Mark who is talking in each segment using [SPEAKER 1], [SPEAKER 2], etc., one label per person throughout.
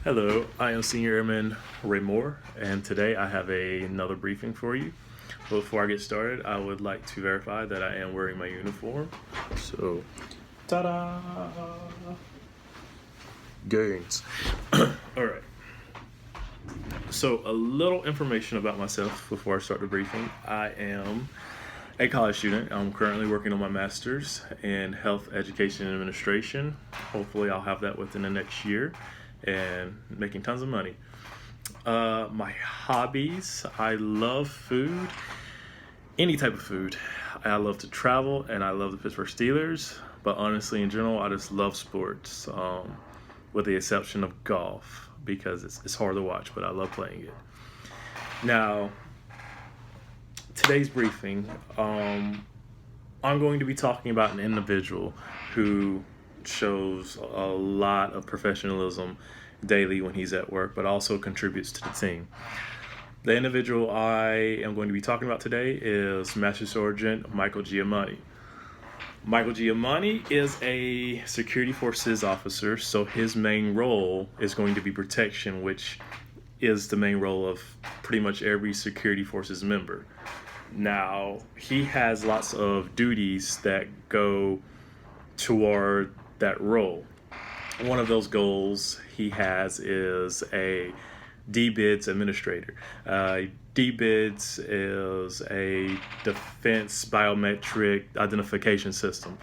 [SPEAKER 1] Hello, I am Senior Airman Ray Moore, and today I have another briefing for you. Before I get started, I would like to verify that I am wearing my uniform. So, ta-da! Gains. All right. So, a little information about myself before I start the briefing. I am a college student. I'm currently working on my master's in health education and administration. Hopefully, I'll have that within the next year and making tons of money. My hobbies, I love food, any type of food. I love to travel and I love the Pittsburgh Steelers, but honestly, in general, I just love sports, with the exception of golf because it's hard to watch, but I love playing it. Now, today's briefing, I'm going to be talking about an individual who shows a lot of professionalism daily when he's at work, but also contributes to the team. The individual I am going to be talking about today is Master Sergeant Michael Giamatti. Michael Giamatti is a security forces officer, so his main role is going to be protection, which is the main role of pretty much every security forces member. Now, he has lots of duties that go toward that role. One of those goals he has is a DBIDS administrator. DBIDS is a defense biometric identification system.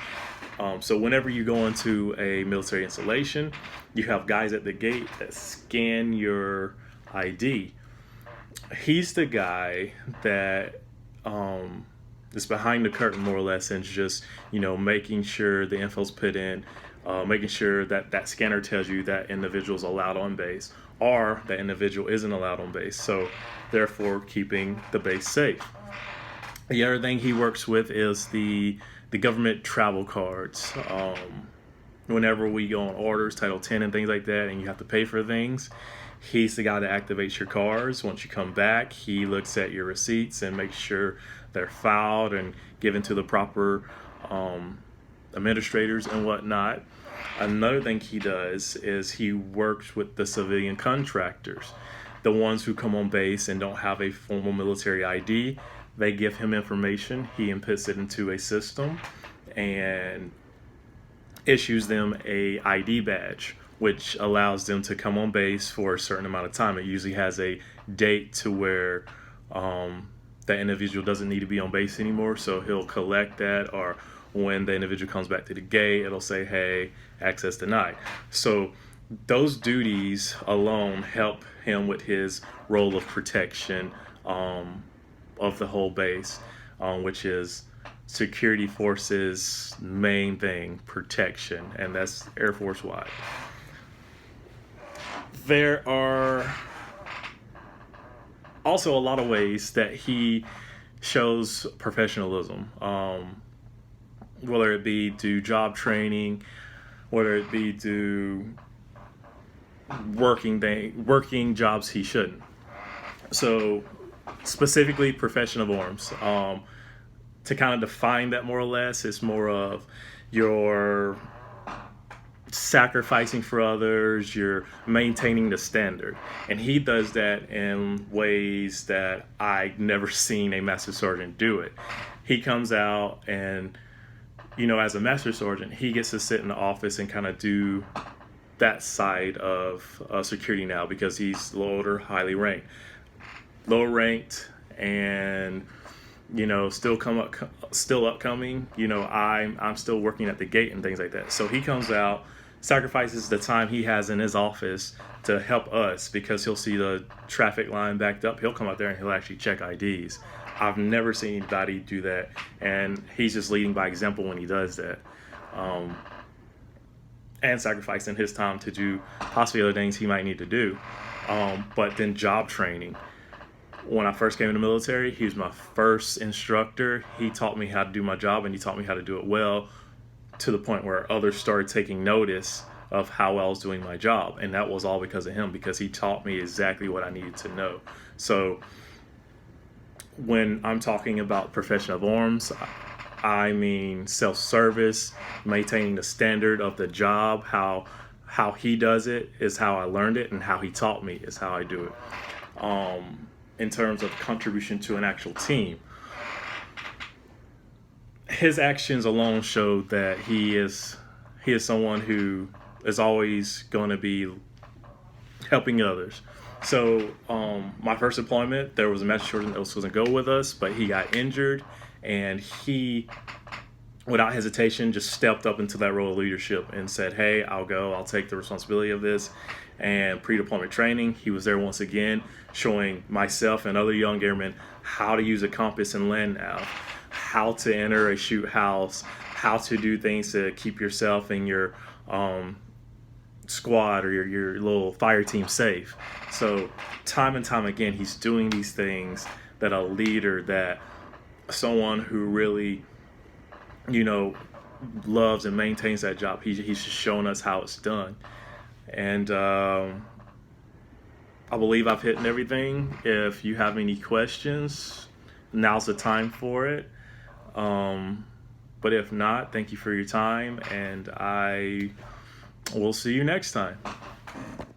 [SPEAKER 1] So whenever you go into a military installation, you have guys at the gate that scan your ID. He's the guy that is behind the curtain more or less, and just making sure the info's put in, making sure that that scanner tells you that individual's allowed on base or that individual isn't allowed on base, so therefore keeping the base safe. The other thing he works with is the government travel cards. Whenever we go on orders, Title 10 and things like that, and you have to pay for things, he's the guy that activates your cards. Once you come back, he looks at your receipts and makes sure they're filed and given to the proper administrators and whatnot. Another thing he does is he works with the civilian contractors, the ones who come on base and don't have a formal military ID. They give him information, he inputs it into a system and issues them a ID badge, which allows them to come on base for a certain amount of time. It usually has a date to where that individual doesn't need to be on base anymore, so he'll collect that, or when the individual comes back to the gate, it'll say, hey, access denied. So those duties alone help him with his role of protection of the whole base, which is security forces' main thing, protection, and that's Air Force wide. There are also a lot of ways that he shows professionalism, whether it be through job training, whether it be through working jobs he shouldn't. So specifically profession of arms. To kind of define that more or less, it's more of your sacrificing for others, you're maintaining the standard. And he does that in ways that I've never seen a master sergeant do it. He comes out and, as a master sergeant, he gets to sit in the office and kind of do that side of security now, because he's lower, highly ranked. Lower ranked and still upcoming. I'm still working at the gate and things like that. So he comes out, sacrifices the time he has in his office to help us, because he'll see the traffic line backed up. He'll come out there and he'll actually check IDs. I've never seen anybody do that, and he's just leading by example when he does that, and sacrificing his time to do possibly other things he might need to do. But then job training. When I first came in the military, he was my first instructor. He taught me how to do my job, and he taught me how to do it well, to the point where others started taking notice of how well I was doing my job. And that was all because of him, because he taught me exactly what I needed to know. So when I'm talking about profession of arms, I mean self-service, maintaining the standard of the job, how how he does it is how I learned it, and how he taught me is how I do it. In terms of contribution to an actual team, his actions alone show that he is someone who is always going to be helping others. So my first deployment, there was a master sergeant that was supposed to go with us, but he got injured, and he, without hesitation, just stepped up into that role of leadership and said, hey, I'll go, I'll take the responsibility of this. And pre-deployment training, he was there once again, showing myself and other young airmen how to use a compass and land nav, how to enter a shoot house, how to do things to keep yourself and your squad or your little fire team safe. So time and time again, he's doing these things that a leader, that someone who really, loves and maintains that job, he's just showing us how it's done. And I believe I've hit everything. If you have any questions, now's the time for it. But if not, thank you for your time, and I will see you next time.